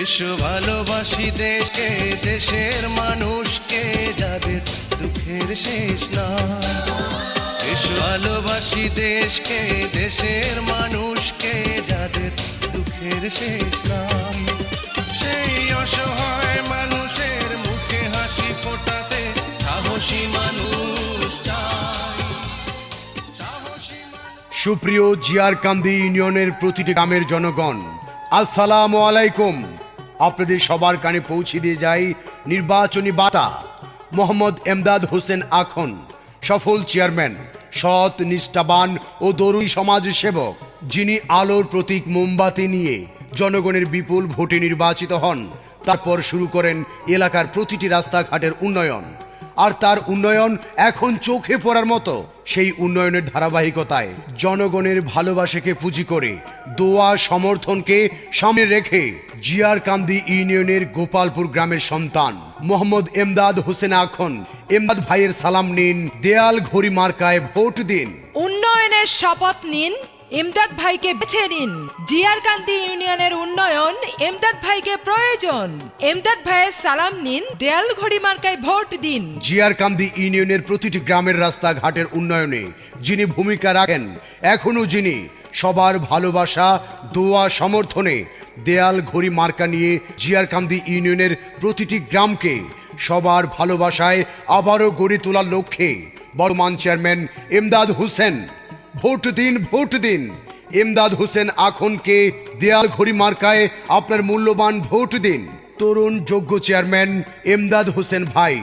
এসো ভালোবাসি দেশকে, দেশের মানুষকে, যাদের দুঃখের শেষ নাই। এসো ভালোবাসি দেশকে, দেশের মানুষকে, যাদের দুঃখের শেষ নাই। সেই অসহায় মানুষের মুখে হাসি ফোটাতে সাহসী মানুষ চাই, সাহসী মানুষ। সুপ্রিয় জিয়ারকান্দি ইউনিয়নের প্রতিটি গ্রামের জনগণ, আসসালামু আলাইকুম। আপনাদের সবার কানে পৌঁছে দিয়ে যাই নির্বাচনী বার্তা। মোহাম্মদ এমদাদ হোসেন আখন, সফল চেয়ারম্যান, সৎ, নিষ্ঠাবান ও দরুই সমাজ সেবক, যিনি আলোর প্রতীক মোমবাতি নিয়ে জনগণের বিপুল ভোটে নির্বাচিত হন। তারপর শুরু করেন এলাকার প্রতিটি রাস্তাঘাটের উন্নয়ন। আর তার উন্নয়ন এখন চোখে পড়ার মতো। সেই উন্নয়নের ধারাবাহিকতায় জনগণের ভালোবাসাকে পুঁজি করে, দোয়া সমর্থনকে সামনে রেখে জিয়ারকান্দি ইউনিয়নের গোপালপুর গ্রামের সন্তান মোহাম্মদ এমদাদ হোসেন আখন, এমদাদ ভাইয়ের সালাম নিন, দেয়াল ঘড়ি মার্কায় ভোট দিন। উন্নয়নের শপথ নিন, এমদাদ ভাইকে বেছে নিন। জিয়ারকান্দি ইউনিয়নের উন্নয়ন এমদাদ ভাইকে প্রয়োজন। এমদাদ ভাইয়ের সালাম নিন, দেয়াল ঘড়ি মার্কায় ভোট দিন। জিয়ারকান্দি ইউনিয়নের প্রতিটি গ্রামের রাস্তাঘাটের উন্নয়নে যিনি ভূমিকা রাখেন, এখনো যিনি সবার ভালোবাসা, দোয়া সমর্থনে দেয়াল ঘড়ি মার্কা নিয়ে জিয়ারকান্দি ইউনিয়নের প্রতিটি গ্রামকে সবার ভালোবাসায় আবারও গড়ে তোলার লক্ষ্যে বর্তমান চেয়ারম্যান এমদাদ হোসেন। ভোট দিন, ভোট দিন। এমদাদ হোসেন আখনকে দেয়াল ঘড়ি মার্কায় আপনার মূল্যবান ভোট দিন। তরুণ যোগ্য চেয়ারম্যান এমদাদ হোসেন ভাই।